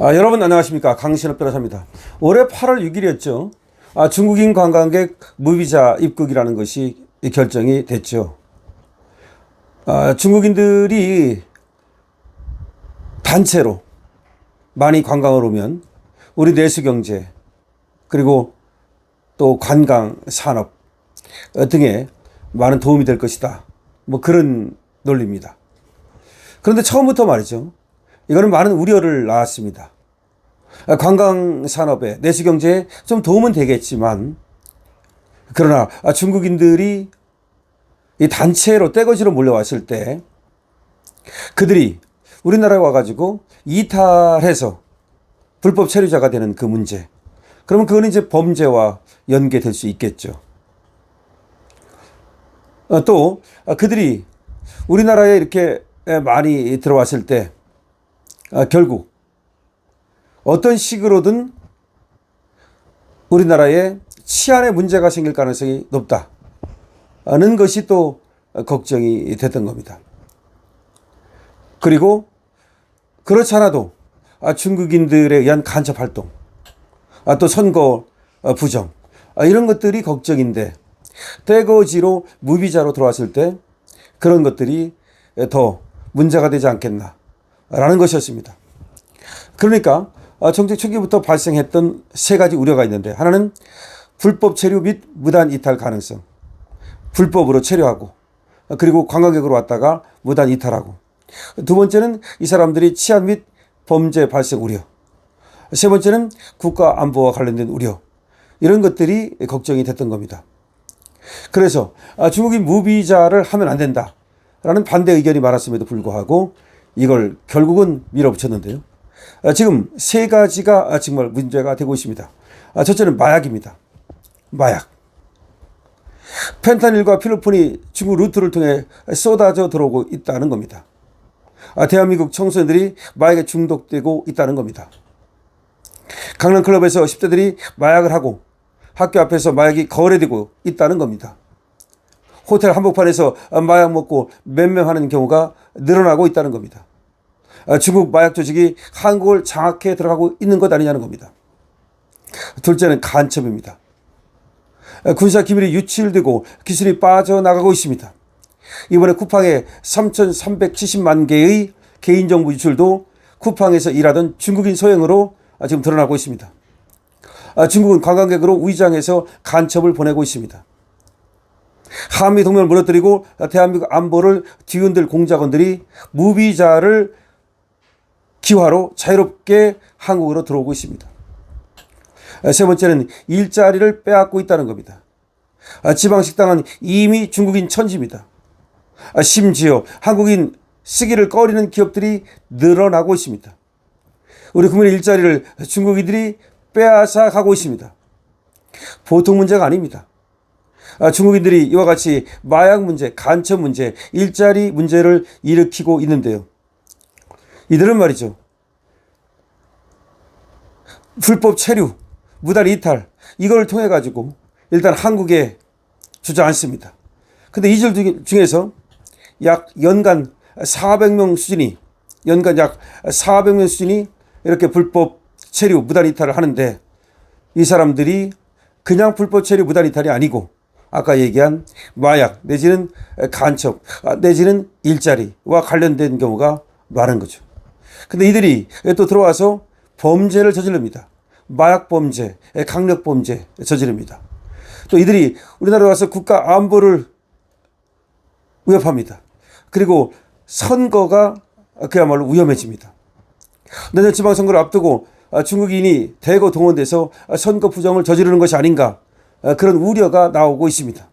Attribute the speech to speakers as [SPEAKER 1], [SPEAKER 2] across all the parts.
[SPEAKER 1] 여러분 안녕하십니까, 강신업 변호사입니다. 올해 8월 6일이었죠. 중국인 관광객 무비자 입국이라는 것이 결정이 됐죠. 중국인들이 단체로 많이 관광을 오면 우리 내수 경제 그리고 또 관광 산업 등에 많은 도움이 될 것이다, 뭐 그런 논리입니다. 그런데 처음부터 말이죠, 이거는 많은 우려를 낳았습니다. 관광 산업에, 내수 경제에 좀 도움은 되겠지만, 그러나 중국인들이 이 단체로 떼거지로 몰려왔을 때 그들이 우리나라에 와가지고 이탈해서 불법 체류자가 되는 그 문제, 그러면 그거는 이제 범죄와 연계될 수 있겠죠. 또 그들이 우리나라에 이렇게 많이 들어왔을 때 결국 어떤 식으로든 우리나라에 치안에 문제가 생길 가능성이 높다는 것이 또 걱정이 됐던 겁니다. 그리고 그렇지 않아도 중국인들에 의한 간첩 활동, 또 선거 부정, 이런 것들이 걱정인데, 떼거지로 무비자로 들어왔을 때 그런 것들이 더 문제가 되지 않겠나라는 것이었습니다. 그러니까 정책 초기부터 발생했던 세 가지 우려가 있는데, 하나는 불법 체류 및 무단 이탈 가능성, 불법으로 체류하고 그리고 관광객으로 왔다가 무단 이탈하고, 두 번째는 이 사람들이 치안 및 범죄 발생 우려, 세 번째는 국가 안보와 관련된 우려, 이런 것들이 걱정이 됐던 겁니다. 그래서 중국인 무비자를 하면 안 된다라는 반대 의견이 많았음에도 불구하고 이걸 결국은 밀어붙였는데요. 지금 세 가지가 정말 문제가 되고 있습니다. 첫째는 마약입니다. 마약. 펜타닐과 필로폰이 중국 루트를 통해 쏟아져 들어오고 있다는 겁니다. 대한민국 청소년들이 마약에 중독되고 있다는 겁니다. 강남클럽에서 10대들이 마약을 하고 학교 앞에서 마약이 거래되고 있다는 겁니다. 호텔 한복판에서 마약 먹고 몇 명 하는 경우가 늘어나고 있다는 겁니다. 중국 마약 조직이 한국을 장악해 들어가고 있는 것 아니냐는 겁니다. 둘째는 간첩입니다. 군사 기밀이 유출되고 기술이 빠져나가고 있습니다. 이번에 쿠팡에 3,370만 개의 개인정보 유출도 쿠팡에서 일하던 중국인 소행으로 지금 드러나고 있습니다. 중국은 관광객으로 위장해서 간첩을 보내고 있습니다. 한미 동맹을 무너뜨리고 대한민국 안보를 뒤흔들 공작원들이 무비자를 기화로 자유롭게 한국으로 들어오고 있습니다. 세 번째는 일자리를 빼앗고 있다는 겁니다. 지방식당은 이미 중국인 천지입니다. 심지어 한국인 쓰기를 꺼리는 기업들이 늘어나고 있습니다. 우리 국민의 일자리를 중국인들이 빼앗아 가고 있습니다. 보통 문제가 아닙니다. 중국인들이 이와 같이 마약 문제, 간첩 문제, 일자리 문제를 일으키고 있는데요. 이들은 말이죠, 불법 체류, 무단 이탈, 이걸 통해 가지고 일단 한국에 주저앉습니다. 근데 이들 중에서 약 연간 400명 수준이, 이렇게 불법 체류, 무단 이탈을 하는데, 이 사람들이 그냥 불법 체류, 무단 이탈이 아니고 아까 얘기한 마약 내지는 간첩 내지는 일자리와 관련된 경우가 많은 거죠. 근데 이들이 또 들어와서 범죄를 저지릅니다. 마약 범죄, 강력 범죄 저지릅니다. 또 이들이 우리나라에 와서 국가 안보를 위협합니다. 그리고 선거가 그야말로 위험해집니다. 내년 지방선거를 앞두고 중국인이 대거 동원돼서 선거 부정을 저지르는 것이 아닌가, 그런 우려가 나오고 있습니다.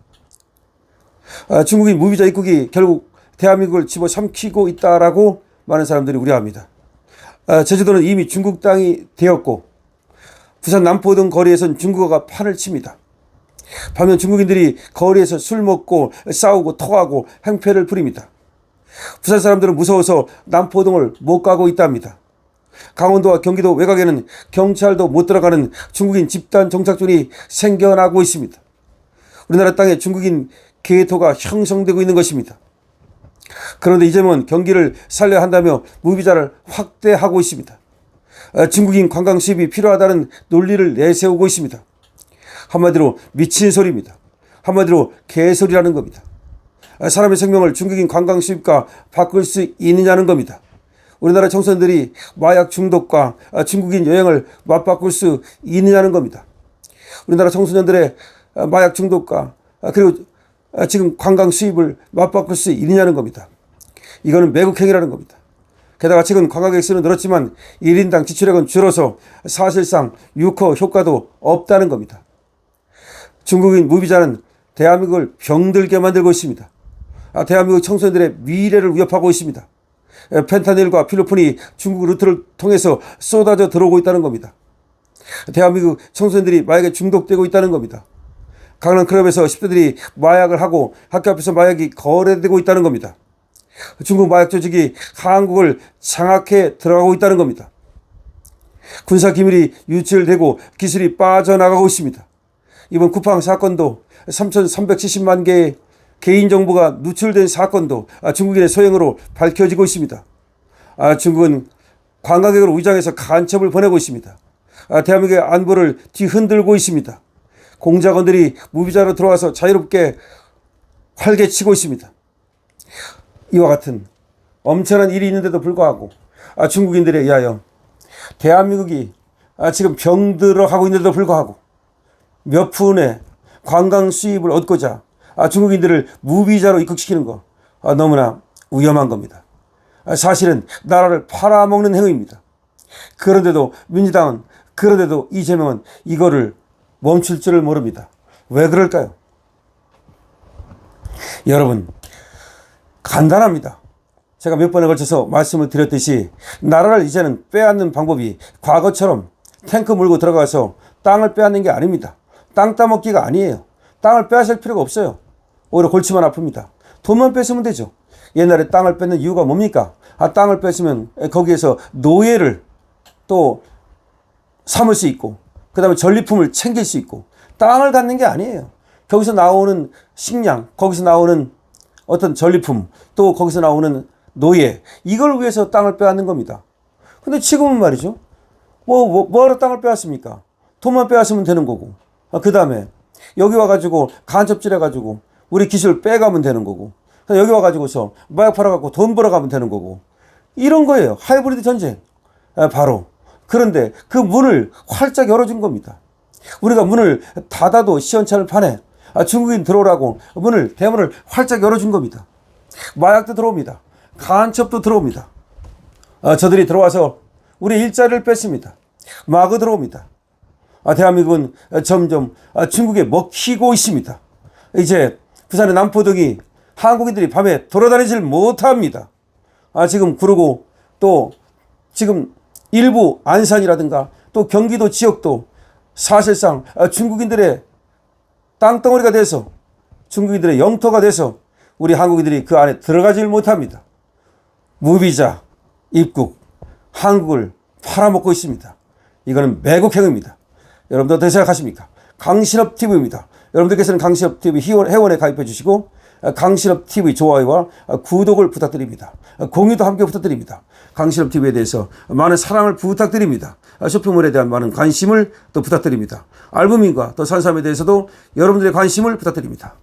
[SPEAKER 1] 중국인 무비자 입국이 결국 대한민국을 집어삼키고 있다라고 많은 사람들이 우려합니다. 제주도는 이미 중국 땅이 되었고 부산 남포 등 거리에선 중국어가 판을 칩니다. 반면 중국인들이 거리에서 술 먹고 싸우고 토하고 행패를 부립니다. 부산 사람들은 무서워서 남포 등을 못 가고 있답니다. 강원도와 경기도 외곽에는 경찰도 못 들어가는 중국인 집단 정착촌이 생겨나고 있습니다. 우리나라 땅에 중국인 개토가 형성되고 있는 것입니다. 그런데 이제는 경기를 살려야 한다며 무비자를 확대하고 있습니다. 중국인 관광 수입이 필요하다는 논리를 내세우고 있습니다. 한마디로 미친 소리입니다. 한마디로 개소리라는 겁니다. 사람의 생명을 중국인 관광 수입과 바꿀 수 있느냐는 겁니다. 우리나라 청소년들이 마약 중독과 중국인 여행을 맞바꿀 수 있느냐는 겁니다. 우리나라 청소년들의 마약 중독과 그리고 지금 관광 수입을 맞바꿀 수 있느냐는 겁니다. 이거는 매국행위라는 겁니다. 게다가 최근 관광객 수는 늘었지만 1인당 지출액은 줄어서 사실상 유커 효과도 없다는 겁니다. 중국인 무비자는 대한민국을 병들게 만들고 있습니다. 대한민국 청소년들의 미래를 위협하고 있습니다. 펜타닐과 필로폰이 중국 루트를 통해서 쏟아져 들어오고 있다는 겁니다. 대한민국 청소년들이 마약에 중독되고 있다는 겁니다. 강남 클럽에서 10대들이 마약을 하고 학교 앞에서 마약이 거래되고 있다는 겁니다. 중국 마약 조직이 한국을 장악해 들어가고 있다는 겁니다. 군사 기밀이 유출되고 기술이 빠져나가고 있습니다. 이번 쿠팡 사건도 3,370만 개의 개인정보가 누출된 사건도 중국인의 소행으로 밝혀지고 있습니다. 중국은 관광객으로 위장해서 간첩을 보내고 있습니다. 대한민국의 안보를 뒤흔들고 있습니다. 공작원들이 무비자로 들어와서 자유롭게 활개치고 있습니다. 이와 같은 엄청난 일이 있는데도 불구하고 중국인들에 의하여 대한민국이 지금 병들어 가고 있는데도 불구하고 몇 푼의 관광 수입을 얻고자 중국인들을 무비자로 입국시키는 거 너무나 위험한 겁니다. 사실은 나라를 팔아먹는 행위입니다. 그런데도 민주당은 그런데도 이재명은 이거를 멈출 줄을 모릅니다. 왜 그럴까요? 여러분 간단합니다. 제가 몇 번에 걸쳐서 말씀을 드렸듯이 나라를 이제는 빼앗는 방법이 과거처럼 탱크 몰고 들어가서 땅을 빼앗는 게 아닙니다. 땅 따먹기가 아니에요. 땅을 빼앗을 필요가 없어요. 오히려 골치만 아픕니다. 돈만 뺏으면 되죠. 옛날에 땅을 뺏는 이유가 뭡니까? 땅을 뺏으면 거기에서 노예를 또 삼을 수 있고 그 다음에 전리품을 챙길 수 있고 땅을 갖는 게 아니에요. 거기서 나오는 식량, 거기서 나오는 어떤 전리품, 또 거기서 나오는 노예, 이걸 위해서 땅을 빼앗는 겁니다. 근데 지금은 말이죠. 뭐하러 땅을 빼앗습니까? 돈만 빼앗으면 되는 거고. 그 다음에 여기 와가지고 간첩질 해가지고 우리 기술 빼가면 되는 거고. 여기 와가지고서 마약 팔아갖고 돈 벌어가면 되는 거고. 이런 거예요. 하이브리드 전쟁. 바로. 그런데 그 문을 활짝 열어준 겁니다. 우리가 문을 닫아도 시원찮을 판에 중국인 들어오라고 대문을 활짝 열어준 겁니다. 마약도 들어옵니다. 간첩도 들어옵니다. 저들이 들어와서 우리 일자리를 뺐습니다. 마구 들어옵니다. 대한민국은 점점 중국에 먹히고 있습니다. 이제 부산의 남포동이 한국인들이 밤에 돌아다니질 못합니다. 지금 그러고 또 지금 일부 안산이라든가 또 경기도 지역도 사실상 중국인들의 땅덩어리가 돼서 중국인들의 영토가 돼서 우리 한국인들이 그 안에 들어가질 못합니다. 무비자 입국 한국을 팔아먹고 있습니다. 이거는 매국행위입니다. 여러분들 어떻게 생각하십니까? 강신업TV입니다. 여러분들께서는 강신업TV 회원에 가입해 주시고 강신업TV 좋아요와 구독을 부탁드립니다. 공유도 함께 부탁드립니다. 강신업TV에 대해서 많은 사랑을 부탁드립니다. 쇼핑몰에 대한 많은 관심을 또 부탁드립니다. 알부민과 또 산삼에 대해서도 여러분들의 관심을 부탁드립니다.